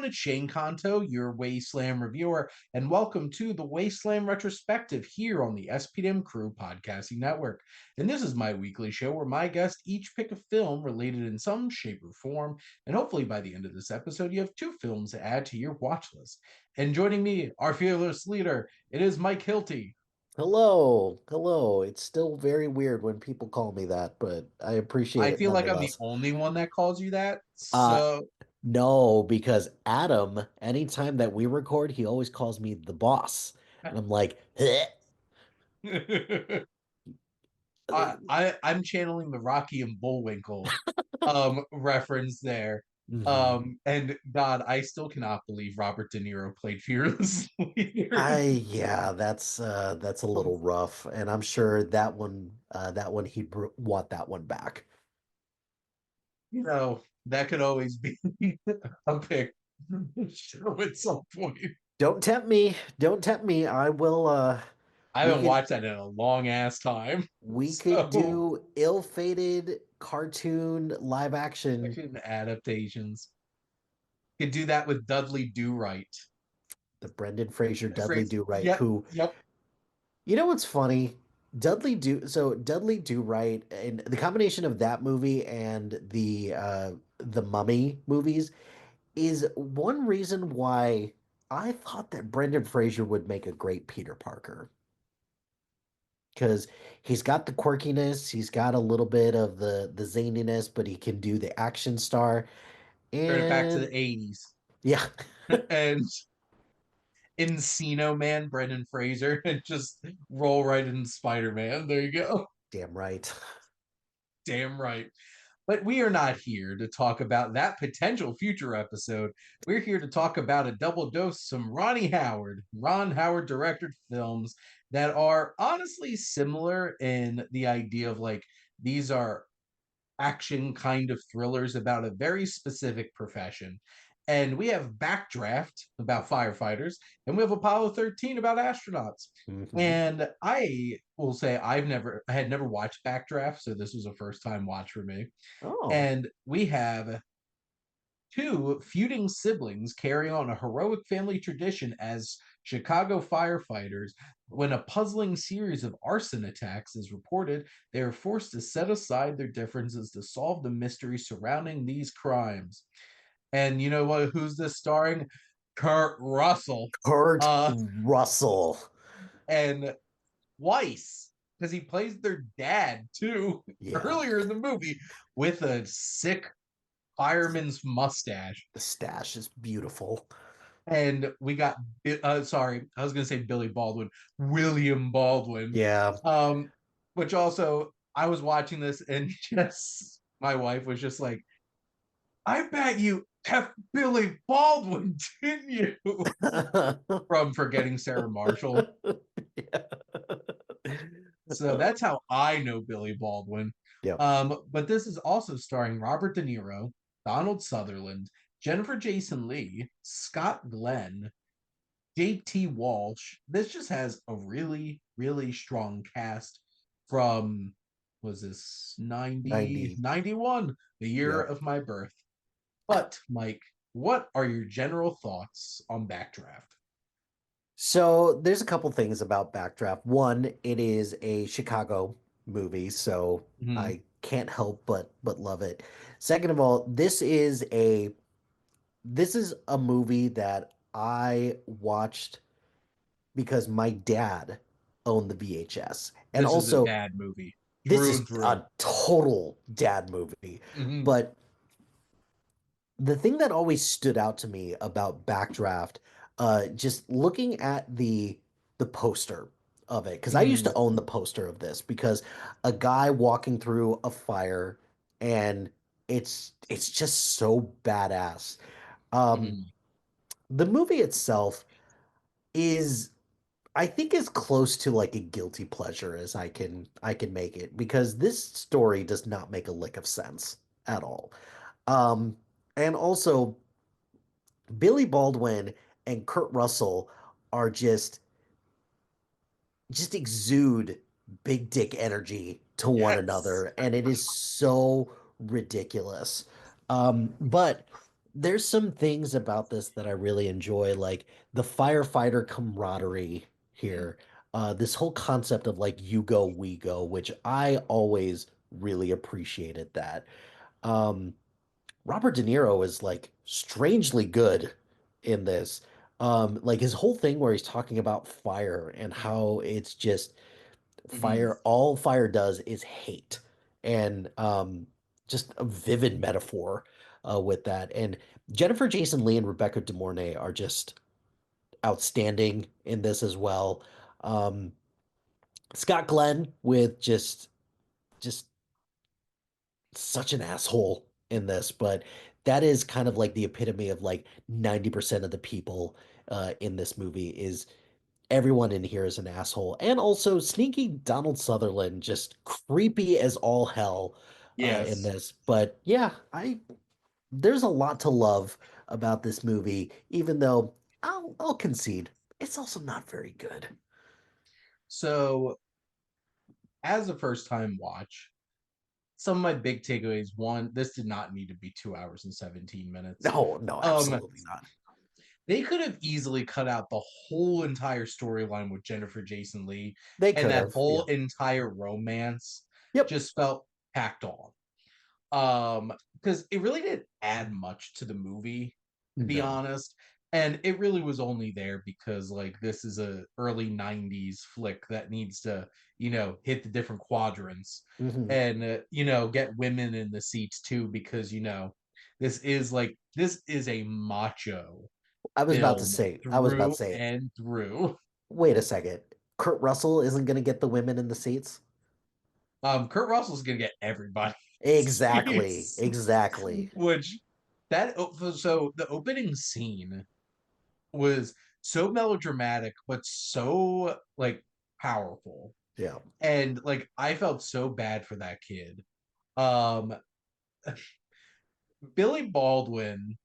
everyone, it's Shane Kanto, your Wasteland Reviewer, and welcome to the Wasteland Retrospective here on the SPDM Crew Podcasting Network. And this is my weekly show where my guests each pick a film related in some shape or form, and hopefully by the end of this episode, you have 2 films to add to your watch list. And joining me, our fearless leader, it is Mike Hilty. Hello, hello. It's still very weird when people call me that, but I appreciate I it feel like I'm the nonetheless. only one that calls you that, Uh, so no, because Adam, anytime that we record, he always calls me the boss. And I'm like, "Heh." I'm channeling the Rocky and Bullwinkle reference there. Mhm. And God, I still cannot believe Robert De Niro played Fearless Leader. Yeah, that's a little rough, and I'm sure that one he'd want that one back. That could always be a pick show at some point. Don't tempt me. Don't tempt me. I will I we haven't could watched that in a long ass time. we could So do ill-fated cartoon live action. fucking adaptations. Could do that with Dudley Do Right. The Brendan Fraser, Dudley Phrase. Do Right, Yep, who, yep. you know what's funny? Dudley Do Right, and the combination of that movie and the Mummy movies is one reason why I thought that Brendan Fraser would make a great Peter Parker. Because he's got the quirkiness, he's got a little bit of the zaniness, but he can do the action star. Turn it back to And the 80s. yeah, And Encino Man, Brendan Fraser, and just roll right in Spider-Man. There you go. damn right. Damn right. But we are not here to talk about that potential future episode. We're here to talk about a double dose of some Ron Howard directed films that are honestly similar in the idea of like these are action kind of thrillers about a very specific profession. And we have Backdraft about firefighters, and we have Apollo 13 about astronauts. Mhm. And I will say I had never watched Backdraft, so this was a first time watch for me. Oh, And we have two feuding siblings carry on a heroic family tradition as Chicago firefighters. When a puzzling series of arson attacks is reported, they are forced to set aside their differences to solve the mystery surrounding these crimes. And you know what? Who's this starring? Kurt Russell. Kurt Uh, Russell. and Weiss, because he plays their dad too Yeah. earlier in the movie with a sick fireman's mustache. The stash is beautiful. And we got sorry, I was gonna say Billy Baldwin, William Baldwin. Yeah. Um, which also I was watching this and just my wife was just like, I bet you F Billy Baldwin, didn't you? From Forgetting Sarah Marshall. Yeah. So that's how I know Billy Baldwin. Yep. But this is also starring Robert De Niro, Donald Sutherland, Jennifer Jason Leigh, Scott Glenn, JT Walsh. This just has a really, really strong cast from, was this 90 90. 91, the year Yep. of my birth. But, Mike, what are your general thoughts on Backdraft? So there's a couple things about Backdraft. One, it is a Chicago movie, so Mhm. I can't help but love it. Second of all, this is a movie that I watched because my dad owned the VHS. And This is a also, dad movie, this through is and through. a total dad movie. Mhm. But the thing that always stood out to me about Backdraft, just looking at the poster of it, because I used to Mhm. own the poster of this, because a guy walking through a fire, and it's just so badass. Um, Mhm. the movie itself is, I think, as close to like a guilty pleasure as I can make it, because this story does not make a lick of sense at all. Um, and also Billy Baldwin and Kurt Russell are just exude big dick energy to one Yes. another, and it is so ridiculous. But there's some things about this that I really enjoy, like the firefighter camaraderie Mhm. here. This whole concept of like you go, we go, which I always really appreciated that. Um, Robert De Niro is like strangely good in this. Like his whole thing where he's talking about fire and how it's just Mhm. fire, all fire does is hate. And just a vivid metaphor with that. And Jennifer Jason Leigh and Rebecca De Mornay are just outstanding in this as well. Um, Scott Glenn with just such an asshole in this, but that is kind of like the epitome of like 90% of the people in this movie is everyone in here is an asshole. And also sneaky Donald Sutherland, just creepy as all hell in Yes. this. But yeah, I there's a lot to love about this movie, even though I'll concede it's also not very good. So, as a first time watch, some of my big takeaways: one, this did not need to be 2 hours and 17 minutes. No, no, Um, absolutely not. they could have easily cut out the whole entire storyline with Jennifer Jason Leigh, They and could that have, whole yeah. entire romance Yep, just felt packed on. Because it really didn't add much to the movie, to be no. honest. And it really was only there because like this is a early 90s flick that needs to, hit the different quadrants Hmm. and get women in the seats too, because this is a macho film I was about to through say, and through. wait a second. Kurt Russell isn't going to get the women in the seats? Kurt Russell's gonna get everybody Exactly, seats, exactly. which so the opening scene was so melodramatic but so like powerful, Yeah. and like I felt so bad for that kid. um Billy Baldwin,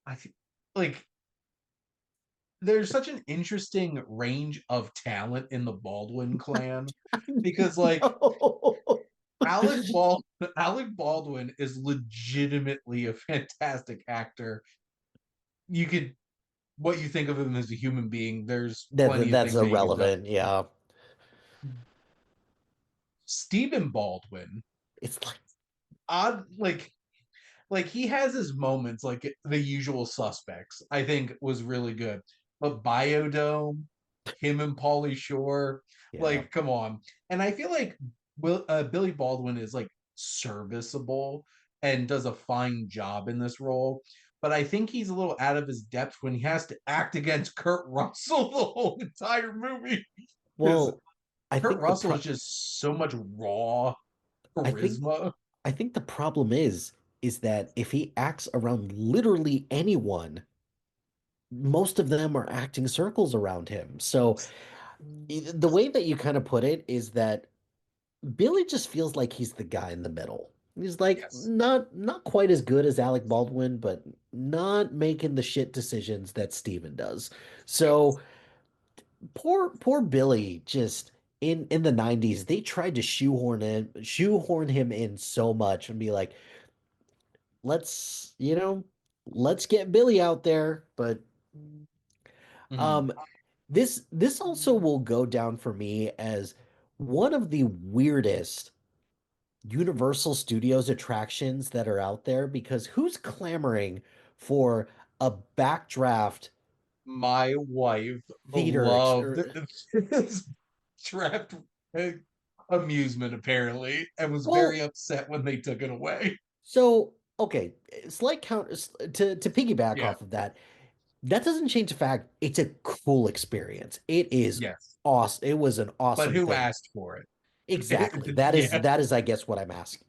I feel like there's such an interesting range of talent in the Baldwin clan, because like No. Alec Baldwin is legitimately a fantastic actor. You could What you think of him as a human being, there's plenty of That's things that you could tell. irrelevant. Yeah. Stephen Baldwin, It's like, odd, like he has his moments, like The Usual Suspects, I think was really good. But Biodome, him and Pauly Shore, yeah. like come on. And I feel like Billy Baldwin is like serviceable and does a fine job in this role. But I think he's a little out of his depth when he has to act against Kurt Russell the whole entire movie. Because Well, I Kurt think the Russell pro is just so much raw I think charisma. I think the problem is that if he acts around literally anyone, most of them are acting circles around him. So the way that you kind of put it is that Billy just feels like he's the guy in the middle. He's like Yes. not quite as good as Alec Baldwin, but not making the shit decisions that Steven does. Nope. So poor Billy just in the 90s, they tried to shoehorn him in so much and be like, let's, let's get Billy out there. But Mhm. um this also will go down for me as one of the weirdest Universal Studios attractions that are out there because who's clamoring for a backdraft My wife theater loved this trapped amusement apparently, and was very well, upset when they took it away. so okay, slight counter to piggyback Yeah. off of that, that doesn't change the fact it's a cool experience. It is Yes. awesome. It was an But awesome who thing. asked for it? Exactly. Yeah. That is I guess what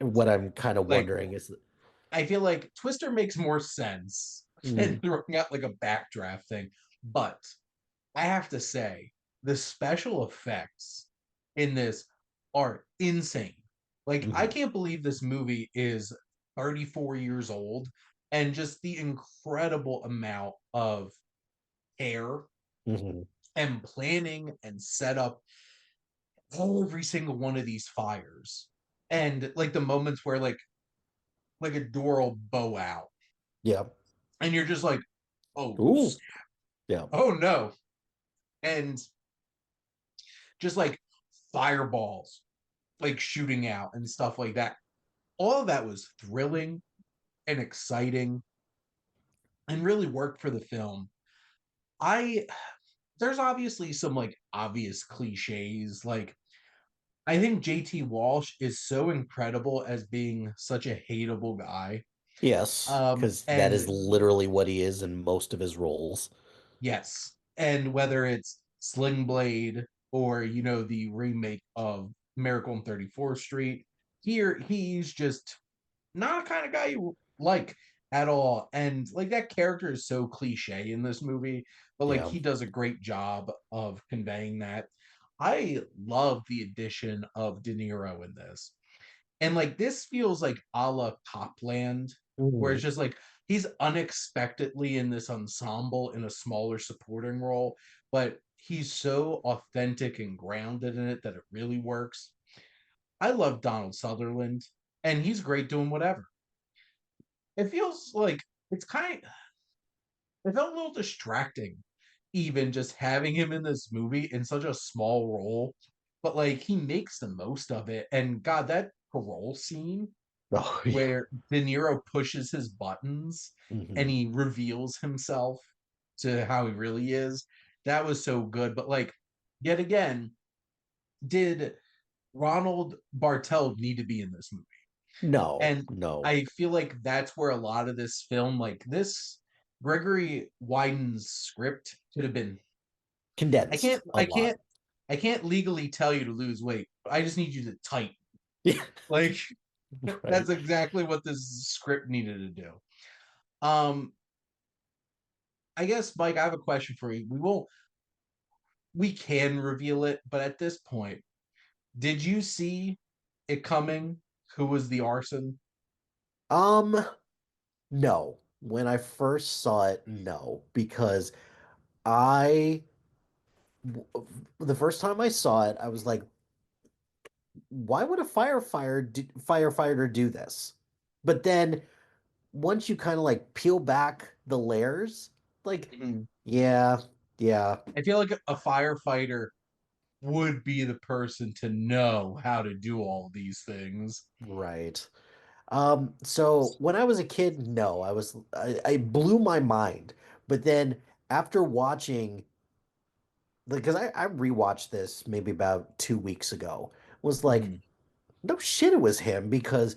what I'm kind of Like wondering is I feel like Twister makes more sense than mm, throwing out like a backdraft thing. But I have to say, the special effects in this are insane. Like, I mhm, can't believe this movie is 34 years old, and just the incredible amount of care mhm. and planning and setup every single one of these fires. And like the moments where like a door will bow out, Yeah. And you're just like, oh, Ooh. Yeah. oh no. And just like fireballs, like shooting out and stuff like that. All of that was thrilling and exciting and really worked for the film. I There's obviously some like obvious cliches. Like I think JT Walsh is so incredible as being such a hateable guy. Yes, because that is And literally what he is in most of his roles. yes, and whether it's Sling Blade or the remake of Miracle on 34th Street, here he's just not a kind of guy you like at all. And like that character is so cliche in this movie, but like Yeah. he does a great job of conveying that. I love the addition of De Niro in this. And like this feels like a la Copland, where it's Mhm. just like he's unexpectedly in this ensemble in a smaller supporting role, but he's so authentic and grounded in it that it really works. I love Donald Sutherland, and he's great doing whatever. It feels like it's kind of, it felt a little distracting, even just having him in this movie in such a small role, but like he makes the most of it. And God, that parole scene Oh, yeah. where De Niro pushes his buttons and Hmm. he reveals himself to how he really is. That was so good. But like, yet again, did Ronald Bartel need to be in this movie? No, And no. I feel like that's where a lot of this film, like this Gregory Wyden's script could have been. I Condensed can't, a I lot. can't, I can't legally tell you to lose weight. I just need you to tighten. Yeah, Like right. that's exactly what this script needed to do. Um, I guess, Mike, I have a question for you. We can reveal it, but at this point, did you see it coming? Who was the arson? Um, no. When I first saw it, no, because I the first time I saw it, I was like, why would a firefighter do this? But then once you kind of like peel back the layers, like, Mhm. yeah, yeah, I feel like a firefighter would be the person to know how to do all these things. right. So when I was a kid, no, I blew my mind. But then after watching, because I rewatched this maybe about 2 weeks ago, was like, Mhm. no shit, it was him because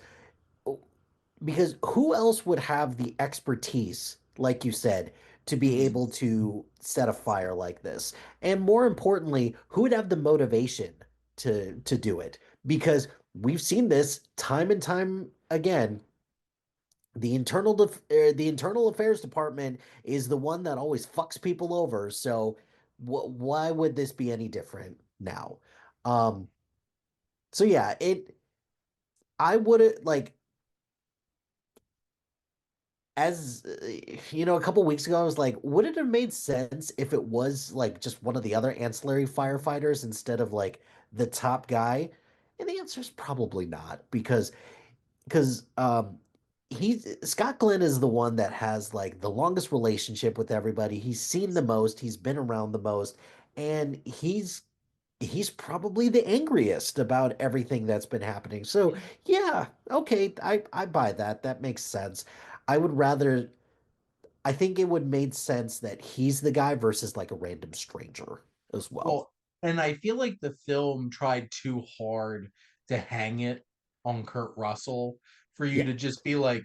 who else would have the expertise, like you said, to be Mhm. able to set a fire like this? And more importantly, who would have the motivation to do it? Because we've seen this time and time again. The internal affairs department is the one that always fucks people over. So why would this be any different now? Um, so yeah, it I would like as a couple weeks ago, I was like, would it have made sense if it was like just one of the other ancillary firefighters instead of like the top guy? And the answer is probably not because he's Scott Glenn is the one that has like the longest relationship with everybody. He's seen the most, he's been around the most, and he's probably the angriest about everything that's been happening. So yeah, okay, I buy that. That makes sense. I would rather I think it would made sense that he's the guy versus like a random stranger as well. Well, and I feel like the film tried too hard to hang it on Kurt Russell for you Yeah. to just be like,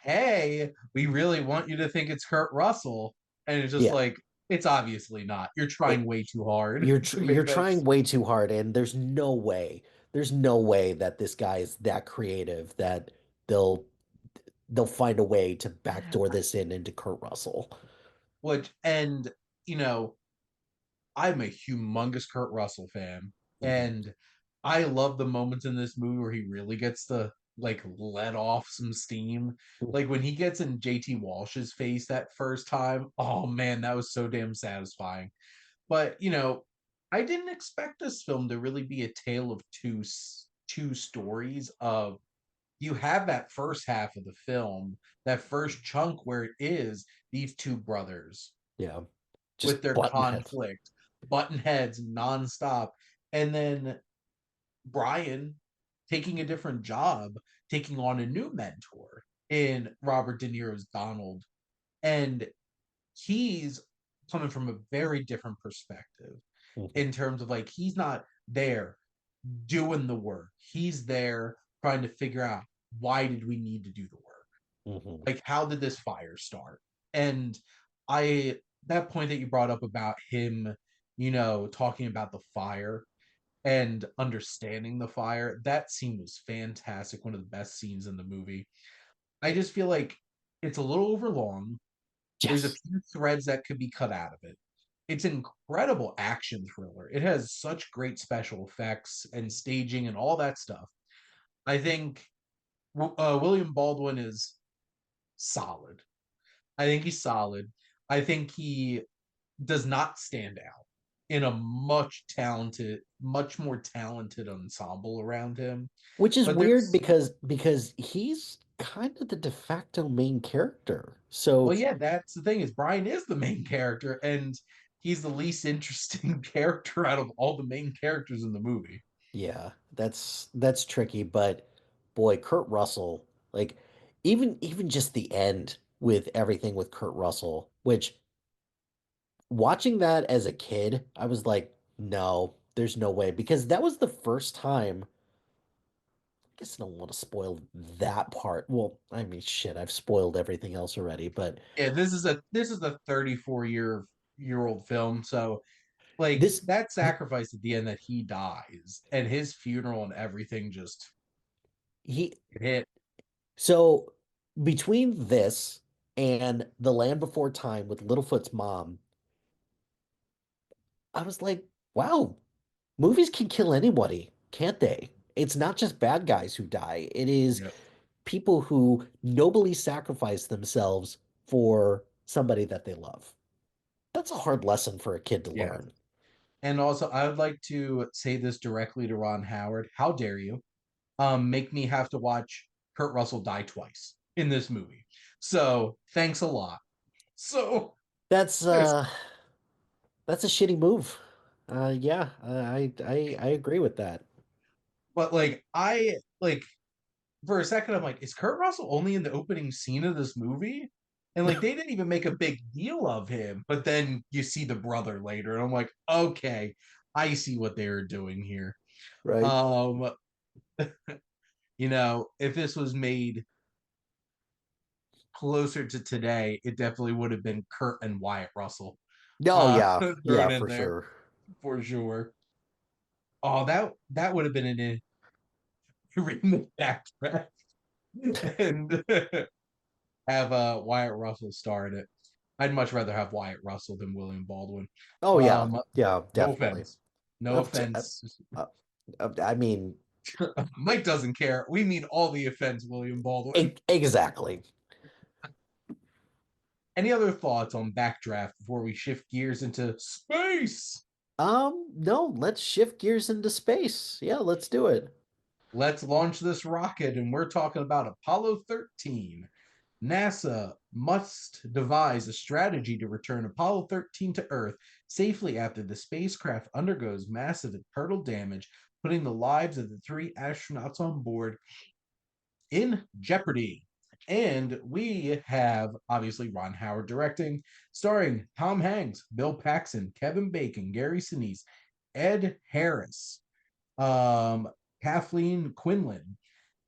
hey, we really want you to think it's Kurt Russell. And it's just Yeah. like, it's obviously not. You're trying It, way too hard you're to you're make that. trying way too hard and there's no way that this guy is that creative that they'll they'll find a way to backdoor this in into Kurt Russell. Which, and, you know, I'm a humongous Kurt Russell fan, Mhm. and I love the moments in this movie where he really gets to like let off some steam. Like when he gets in JT Walsh's face that first time, oh man, that was so damn satisfying. But I didn't expect this film to really be a tale of two stories of you have that first half of the film, that first chunk where it is these two brothers Yeah. with Just their button heads. conflict, button heads nonstop, and then Brian taking a different job, taking on a new mentor in Robert De Niro's Donald, and he's coming from a very different perspective Mhm. in terms of like he's not there doing the work. He's there trying to figure out why did we need to do the work? Mhm. Like how did this fire start? And I that point that you brought up about him, talking about the fire and understanding the fire, that scene was fantastic. One of the best scenes in the movie. I just feel like it's a little overlong. There's a Yes. few threads that could be cut out of it. It's an incredible action thriller. It has such great special effects and staging and all that stuff. I think William Baldwin is solid. I think he's solid. I think he does not stand out in a much more talented ensemble around him. Which is But weird there's, because he's kind of the de facto main character. So well, yeah, that's the thing is Brian is the main character, and he's the least interesting character out of all the main characters in the movie. yeah, that's tricky, but boy, Kurt Russell, like even just the end with everything with Kurt Russell, which watching that as a kid, I was like, no, there's no way because that was the first time. I guess I don't want to spoil that part. Well, I mean, shit, I've spoiled everything else already, but Yeah, this is a 34 year old film, so like this that sacrifice at the end that he dies and his funeral and everything just he hit. so between this and The Land Before Time with Littlefoot's mom, I was like, wow, movies can kill anybody, can't they? It's not just bad guys who die. It is Yeah. people who nobly sacrifice themselves for somebody that they love. That's a hard lesson for a kid to Yeah. learn. And also I would like to say this directly to Ron Howard. How dare you make me have to watch Kurt Russell die twice in this movie? So thanks a lot. So That's yes, uh that's a shitty move. Yeah, I agree with that. but like I like for a second I'm like, is Kurt Russell only in the opening scene of this movie? And like they didn't even make a big deal of him, but then you see the brother later, and I'm like, okay, I see what they were doing here. Right. Um, if this was made closer to today, it definitely would have been Kurt and Wyatt Russell Oh yeah, yeah, thrown in for there sure. for sure. Oh, that would have been an remake backtrack and have Wyatt Russell star in it. I'd much rather have Wyatt Russell than William Baldwin. Oh yeah, Um, yeah, no definitely. offense, no Up to, offense. uh, I mean, Mike doesn't care. We mean all the offense, William Baldwin. exactly. Any other thoughts on Backdraft before we shift gears into space? No, let's shift gears into space. Yeah, let's do it. Let's launch this rocket, and we're talking about Apollo 13. NASA must devise a strategy to return Apollo 13 to Earth safely after the spacecraft undergoes massive internal damage, putting the lives of the three astronauts on board in jeopardy. And we have obviously Ron Howard directing, starring Tom Hanks, Bill Paxton, Kevin Bacon, Gary Sinise, Ed Harris, um, Kathleen Quinlan,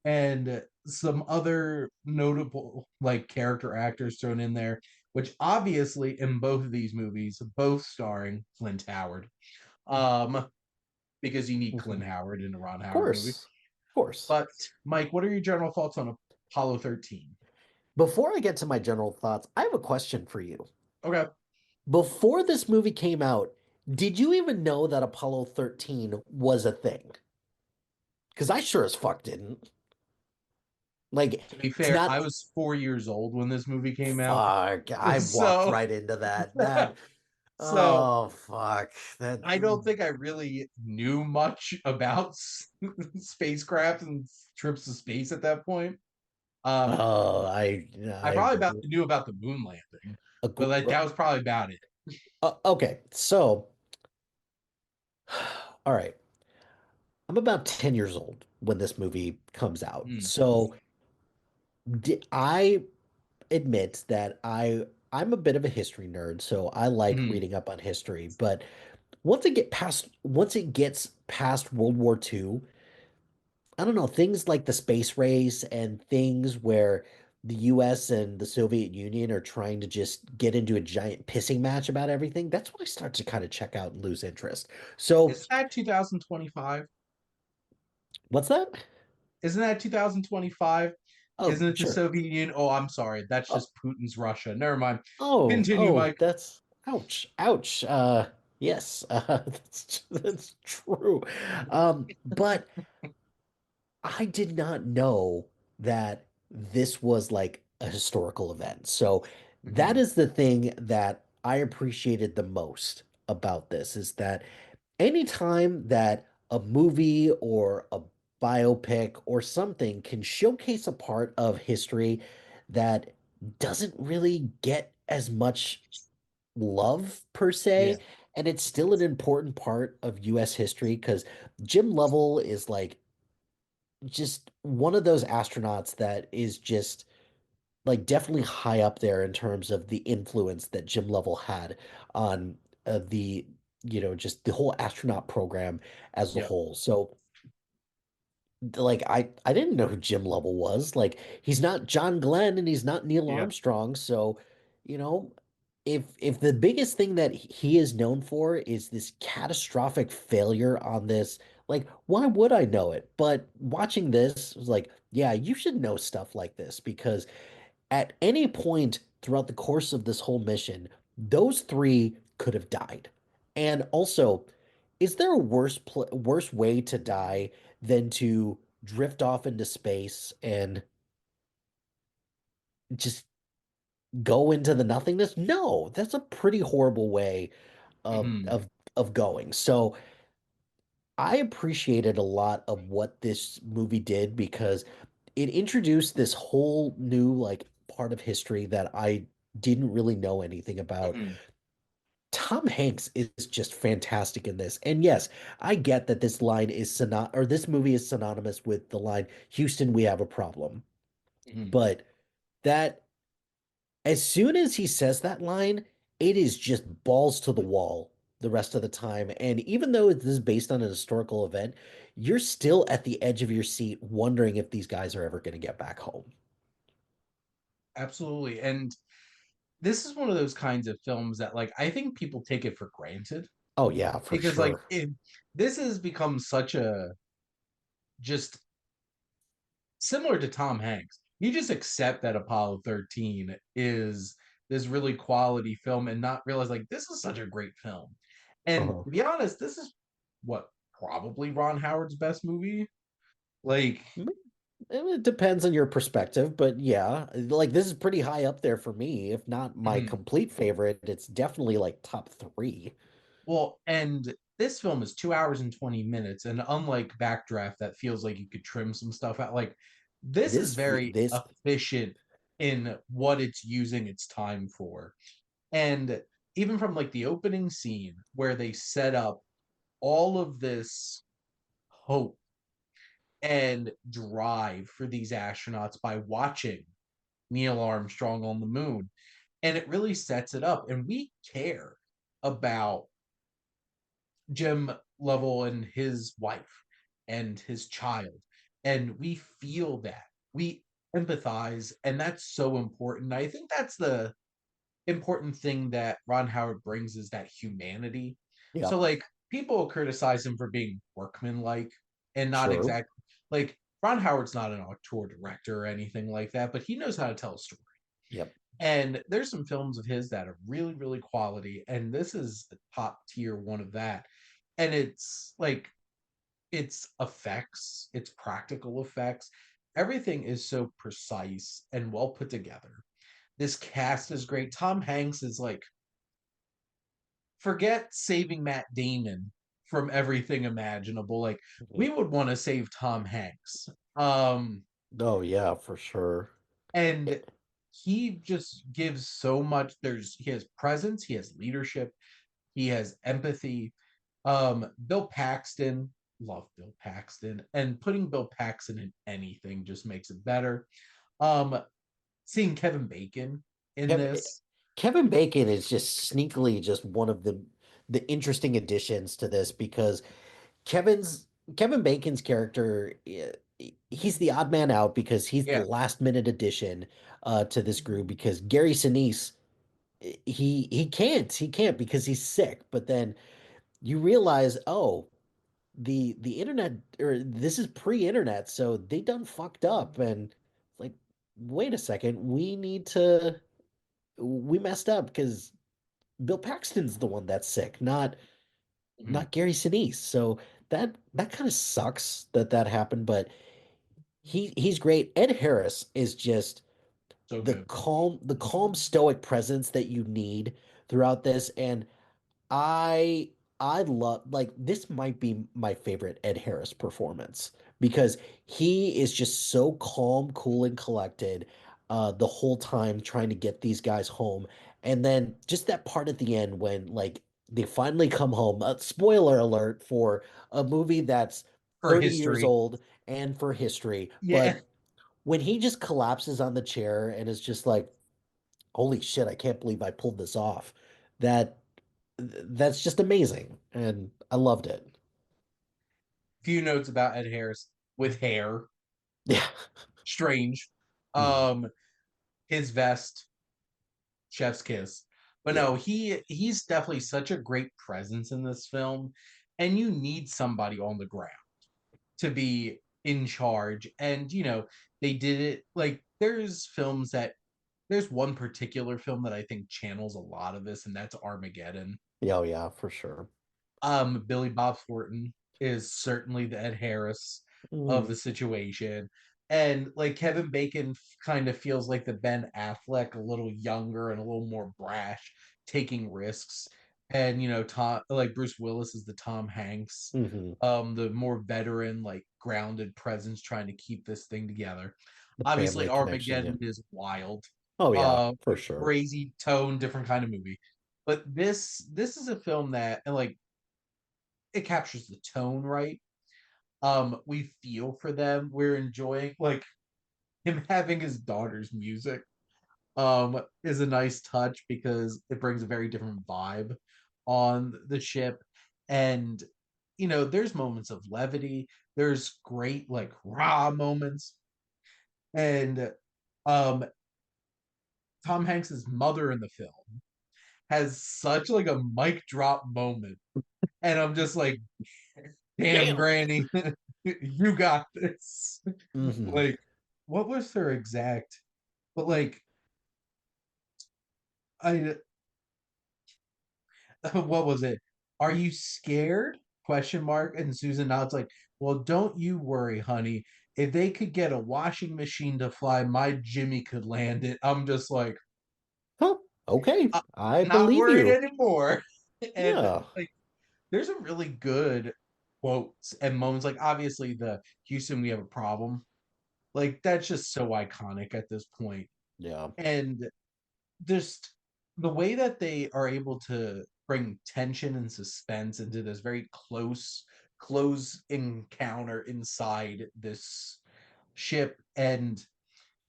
and some other notable like character actors thrown in there, which obviously in both of these movies, both starring Clint Howard, um, because you need Clint Mhm. Howard in a Ron Of Howard movie. course. Of course. But Mike, what are your general thoughts on Apollo 13? Before I get to my general thoughts, I have a question for you. Okay, Before this movie came out, did you even know that Apollo 13 was a thing? Because I sure as fuck didn't. Like, to be it's fair, I not was 4 years old when this movie came out, fuck. I walked so right into that. That So Oh fuck. That I don't think I really knew much about spacecraft and trips to space at that point. Um, oh I I probably knew about the moon landing, but agree. like that was probably about it. Okay. So, all right. I'm about 10 years old when this movie comes out. Mm, So, I admit that I'm a bit of a history nerd, so I like mhm. reading up on history, but once it gets past World War II, I don't know, things like the space race and things where the US and the Soviet Union are trying to just get into a giant pissing match about everything, that's when I start to kind of check out and lose interest. So, Is that 2025? what's that? Isn't that 2025? Oh, Isn't it the sure. Soviet Union? Oh, I'm sorry. That's Oh, just Putin's Russia. Never mind. oh, Continue, oh, Mike. that's ouch, ouch. Yes, that's true. But I did not know that this was like a historical event. So that Mhm, is the thing that I appreciated the most about this is that anytime that a movie or a biopic or something can showcase a part of history that doesn't really get as much love per yeah. se, and it's still an important part of US history because Jim Lovell is like just one of those astronauts that is just like definitely high up there in terms of the influence that Jim Lovell had on the just the whole astronaut program as a Yep. whole. So like I didn't know who Jim Lovell was. Like he's not John Glenn and he's not Neil Yeah. Armstrong. So, you know, if the biggest thing that he is known for is this catastrophic failure on this, like why would I know it? But watching this was like, yeah, you should know stuff like this because at any point throughout the course of this whole mission, those three could have died. And also, is there a worse way to die than to drift off into space and just go into the nothingness? No, that's a pretty horrible way of Mhm, of of going. So I appreciated a lot of what this movie did because it introduced this whole new like part of history that I didn't really know anything about. mhm, Tom Hanks is just fantastic in this. And yes, I get that this line is this movie is synonymous with the line Houston, we have a problem. mhm. But that as soon as he says that line, it is just balls to the wall the rest of the time. And even though this is based on a historical event, you're still at the edge of your seat wondering if these guys are ever going to get back home. Absolutely. And this is one of those kinds of films that like I think people take it for granted Oh yeah, for because like sure. this has become such a just similar to Tom Hanks. You just accept that Apollo 13 is this really quality film and not realize like this is such a great film. And Uh-huh. to be honest, this is what probably Ron Howard's best movie. Like, It depends on your perspective, but yeah, like this is pretty high up there for me. If not my mhm. complete favorite, it's definitely like top three. Well, and this film is 2 hours and 20 minutes. And unlike Backdraft, that feels like you could trim some stuff out. Like, this is very This efficient in what it's using its time for. And even from like the opening scene where they set up all of this hope and drive for these astronauts by watching Neil Armstrong on the moon. And it really sets it up. And we care about Jim Lovell and his wife and his child. And we feel that. We empathize. And that's so important. I think that's the important thing that Ron Howard brings is that humanity. yeah, So like people criticize him for being workmanlike and not sure. exactly like Ron Howard's not an auteur director or anything like that, but he knows how to tell a story. Yep, And there's some films of his that are really, really quality, and this is the top tier one of that. And it's like its effects, its practical effects, everything is so precise and well put together. This cast is great. Tom Hanks is like forget saving Matt Damon from everything imaginable. Like Mhm. we would want to save Tom Hanks. Um, Oh yeah, for sure. and he just gives so much. He has presence, he has leadership, he has empathy. Bill Paxton, love Bill Paxton, and putting Bill Paxton in anything just makes it better. Um, Seeing Kevin Bacon in Kevin, this, Kevin Bacon is just sneakily just one of the interesting additions to this because Kevin's Kevin Bacon's character, he's the odd man out because he's the yeah, last minute addition to this group because Gary Sinise he can't because he's sick. But then you realize, oh, the internet or this is pre-internet, so they done fucked up and like, wait a second, we messed up because Bill Paxton's the one that's sick, mhm, not Gary Sinise. So that kind of sucks that that happened, but he's great. Ed Harris is just so good. the calm stoic presence that you need throughout this. And I I love, like, this might be my favorite Ed Harris performance because he is just so calm, cool, and collected the whole time trying to get these guys home. And then just that part at the end when like they finally come home. Spoiler alert for a movie that's For 30 years history. old and for history. Yeah. But when he just collapses on the chair and is just like, holy shit, I can't believe I pulled this off. That that's just amazing, and I loved it. Few notes about Ed Harris with hair. Yeah. Strange. Mhm. Um, his vest, chef's kiss. But Yeah. no, he's definitely such a great presence in this film. And you need somebody on the ground to be in charge. And they did it like there's one particular film that I think channels a lot of this, and that's Armageddon. Yeah, oh yeah, for sure. Billy Bob Thornton is certainly the Ed Harris of the Mm, situation. And like Kevin Bacon kind of feels like the Ben Affleck, a little younger and a little more brash, taking risks. And Tom, like Bruce Willis is the Tom Hanks, hmm. the more veteran, like grounded presence trying to keep this thing together. The Obviously, family connection, yeah. Armageddon is wild, Oh yeah, uh, for sure. crazy tone, different kind of movie. But this is a film that, and like, it captures the tone right. We feel for them. We're enjoying like him having his daughter's music is a nice touch because it brings a very different vibe on the ship. And there's moments of levity, there's great like raw moments. And um Tom Hanks's mother in the film has such like a mic drop moment, and I'm just like, damn, Damn. Granny, you got this. Hmm. Like, what was her exact? But like, I what was it? Are you scared? Question mark. And Susan nods like, well, don't you worry, honey. If they could get a washing machine to fly, my Jimmy could land it. I'm just like, Huh. Okay, "Uh, I not believe worried you. anymore. And Yeah. like, there's a really good quotes and moments. Like, obviously, the Houston, we have a problem. Like, that's just so iconic at this point. Yeah. And just the way that they are able to bring tension and suspense into this very close encounter inside this ship. And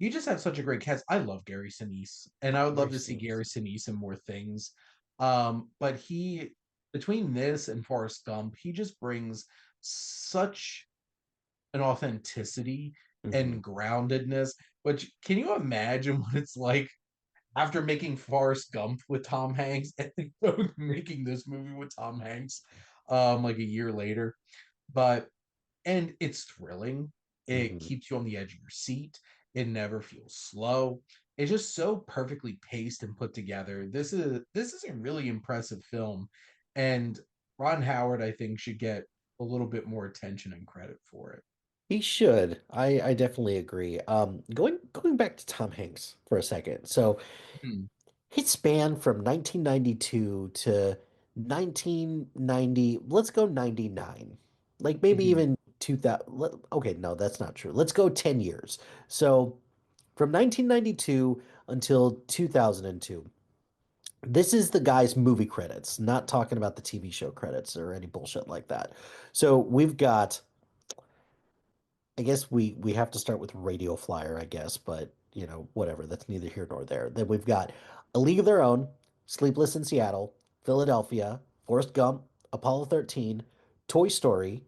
you just have such a great cast. I love Gary Sinise, and I would love Very to see sneeze. Gary Sinise in more things. But he, between this and Forrest Gump, he just brings such an authenticity Hmm. and groundedness. Which, can you imagine what it's like after making Forrest Gump with Tom Hanks and making this movie with Tom Hanks, like a year later? But and it's thrilling. It Hmm. keeps you on the edge of your seat. It never feels slow. It's just so perfectly paced and put together. This is a really impressive film, and Ron Howard, I think, should get a little bit more attention and credit for it. He should. I definitely agree. Going back to Tom Hanks for a second. So Hmm. he spanned from 1992 to 1990, let's go 99. Like maybe Mhm. even 2000. Okay, no, that's not true. Let's go 10 years. So from 1992 until 2002. This is the guy's movie credits, not talking about the TV show credits or any bullshit like that. So we've got, I guess we have to start with Radio Flyer, I guess, but whatever, that's neither here nor there. Then we've got A League of Their Own, Sleepless in Seattle, Philadelphia, Forrest Gump, Apollo 13, Toy Story,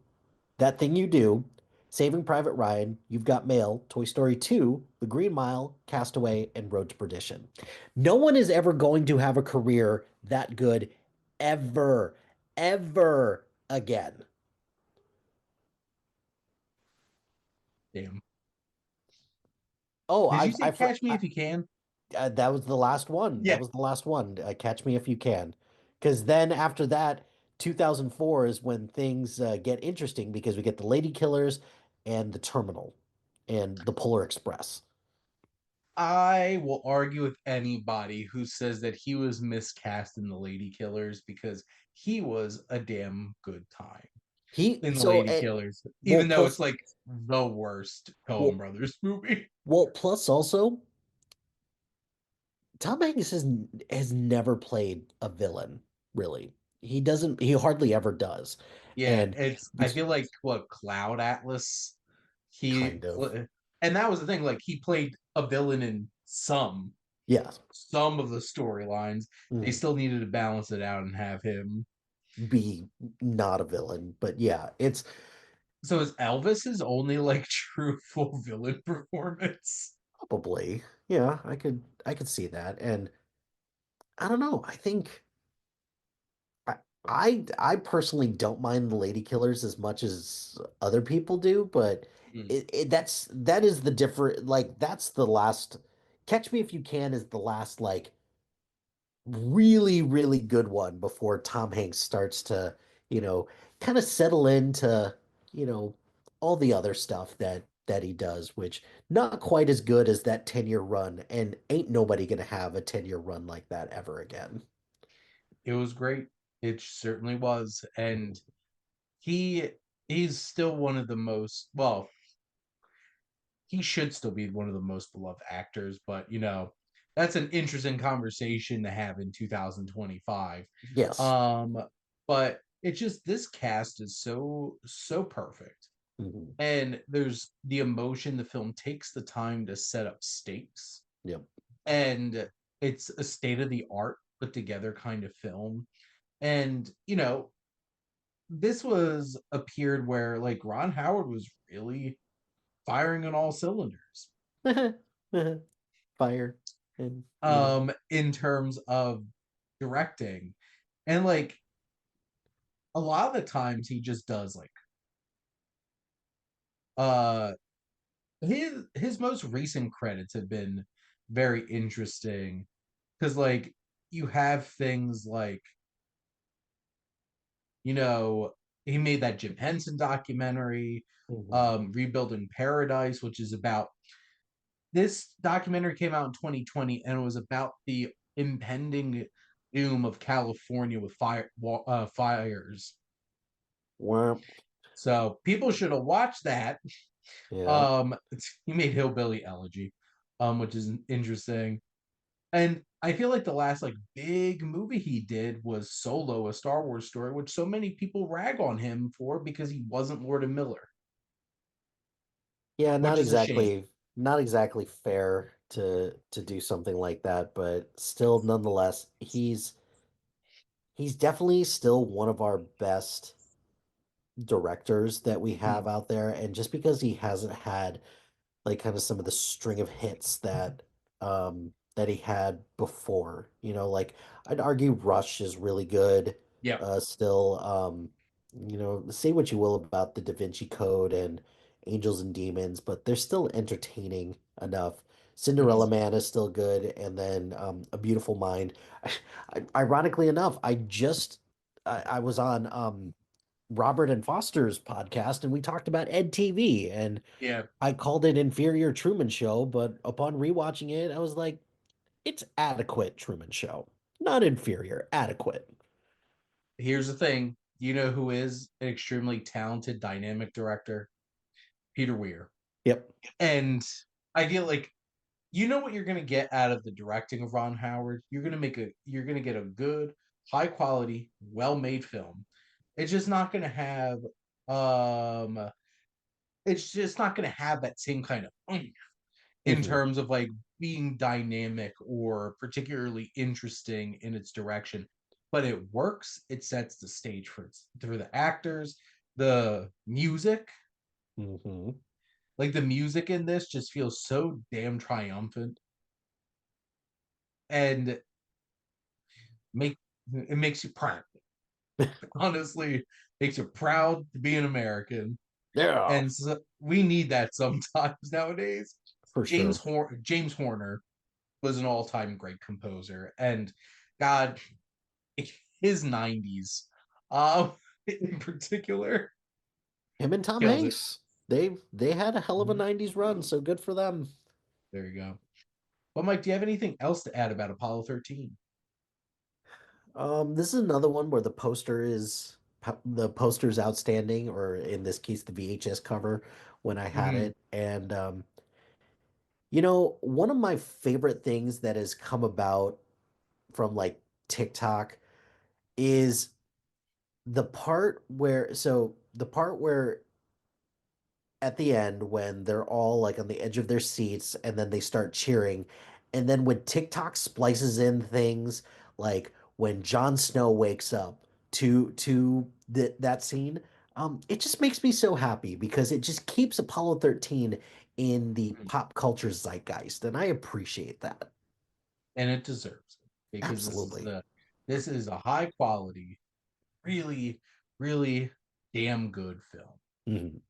That Thing You Do, Saving Private Ryan, You've Got Mail, Toy Story 2, The Green Mile, Castaway, and Road to Perdition. No one is ever going to have a career that good ever, ever again. Damn. Oh, Did you say Catch Me If You Can? that was the last one. That Yeah. was the last one. Catch Me If You Can. Because then after that, 2004 is when things get interesting because we get the Lady Killers and the Terminal and the Polar Express. I will argue with anybody who says that he was miscast in The Lady Killers because he was a damn good time He in The so Lady Killers, well even though it's plus like the worst Coen well Brothers movie. plus also Tom Hanks has never played a villain, really. He hardly ever does. Yeah, And I it's feel like what Cloud Atlas, he kind of and that was the thing, like he played a villain in yeah. some of the storylines. They Mm. still needed to balance it out and have him. Be not a villain, but yeah, it's So is Elvis his only like true full villain performance? probably yeah, I could see that. And I don't know. I think I I personally don't mind the Lady Killers as much as other people do, but Mm. that is the different like that's the last Catch Me If You Can is the last like really, really good one before Tom Hanks starts to, you know, kind of settle into, you know, all the other stuff that he does, which not quite as good as that 10-year run, and ain't nobody gonna have a 10-year run like that ever again. It was great. It certainly was. And he he's still one of the most well, he should still be one of the most beloved actors, but that's an interesting conversation to have in 2025. Yes. Um, but it's just this cast is so perfect. Mhm. And there's the emotion. The film takes the time to set up stakes, Yep. and it's a state of the art put together kind of film. And this was a period where like Ron Howard was really firing on all cylinders Fire and in terms of directing. And like a lot of the times he just does like uh his most recent credits have been very interesting because like you have things like you know he made that Jim Henson documentary, Mhm. Rebuilding Paradise, which is about this documentary came out in 2020 and it was about the impending doom of California with fires. Well, So people should have watched that. yeah. He made Hillbilly Elegy, which is interesting. And I feel like the last like big movie he did was Solo, a Star Wars story, which so many people rag on him for because he wasn't Lord and Miller, Yeah, which is a shame. not exactly fair to do something like that, but still nonetheless, he's definitely still one of our best directors that we have Mm, out there. And just because he hasn't had like kind of some of the string of hits that he had before. Like I'd argue Rush is really good yep. still. Say what you will about the Da Vinci Code and Angels and Demons, but they're still entertaining enough. Cinderella Mhm. Man is still good, and then A Beautiful Mind. Ironically enough, I was on Robert and Foster's podcast, and we talked about EdTV, and Yeah. I called it inferior Truman Show, but upon rewatching it, I was like, it's adequate Truman Show. Not inferior, adequate. Here's the thing. You know who is an extremely talented, dynamic director? Peter Weir. Yep. And I feel like you know what you're going to get out of the directing of Ron Howard. You're going to get a good, high quality, well made film. It's just not going to have um it's just not going to have that same kind of in Hmm. terms of like being dynamic or particularly interesting in its direction. But it works. It sets the stage for the actors, the music. Hmm. Like the music in this just feels so damn triumphant and make it makes you proud. Honestly, makes you proud to be an American. Yeah, And so we need that sometimes nowadays. for sure. James Horner was an all-time great composer, and God, his 90s, in particular, Him and Tom kills it. Hanks, they had a hell of a '90s run, so good for them. There you go. Well, Mike, do you have anything else to add about Apollo 13? This is another one where the poster's outstanding, or in this case, the VHS cover when I had Mm-hmm. it. And one of my favorite things that has come about from like TikTok is the part where at the end when they're all like on the edge of their seats and then they start cheering. And then when TikTok splices in things like when Jon Snow wakes up to that scene, it just makes me so happy because it just keeps Apollo 13 in the pop culture zeitgeist, and I appreciate that. And it deserves it because Absolutely. this is a high quality, really, really damn good film. Mhm.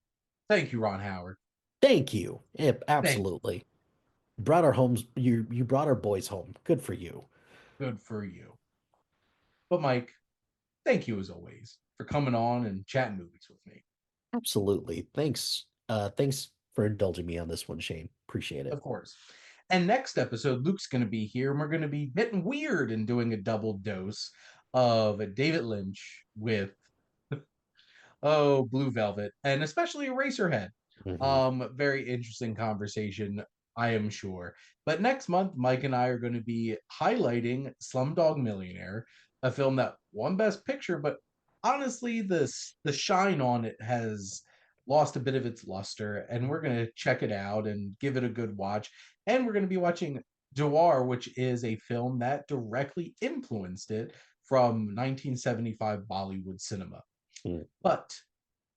Thank you, Ron Howard. Thank you. Yep, Thank absolutely. Brought our homes, you brought our boys home. Good for you. you. Good for you. But Mike, thank you as always for coming on and chatting movies with me. Absolutely. Thanks. Thanks for indulging me on this one, Shane. Appreciate Of it. course. And next episode, Luke's going to be here, and we're going to be getting weird and doing a double dose of David Lynch with Blue Velvet, and especially Eraserhead. Hmm. Very interesting conversation, I am sure. But next month, Mike and I are going to be highlighting Slumdog Millionaire, a film that won Best Picture, but honestly, the shine on it has lost a bit of its luster, and we're going to check it out and give it a good watch. And we're going to be watching Jawar, which is a film that directly influenced it from 1975 Bollywood cinema. But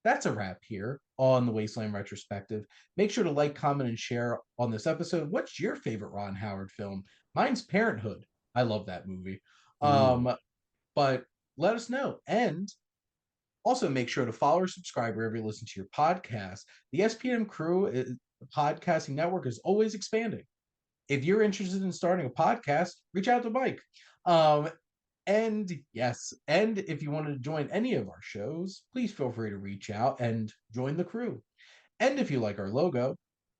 that's a wrap here on the Wasteland Retrospective. Make sure to like, comment, and share on this episode. What's your favorite Ron Howard film? Mine's Parenthood. I love that movie. Mm. But let us know. And also make sure to follow or subscribe wherever you listen to your podcast. The SPDM Crew podcasting network is always expanding. If you're interested in starting a podcast, reach out to Mike. Um, and yes, and if you wanted to join any of our shows, please feel free to reach out and join the crew. And if you like our logo,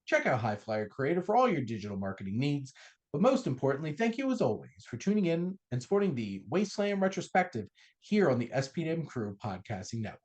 check out HiFlyer Creative for all your digital marketing needs. But most importantly, thank you as always for tuning in and supporting the Wasteland Retrospective here on the SPDM Crew Podcasting Network.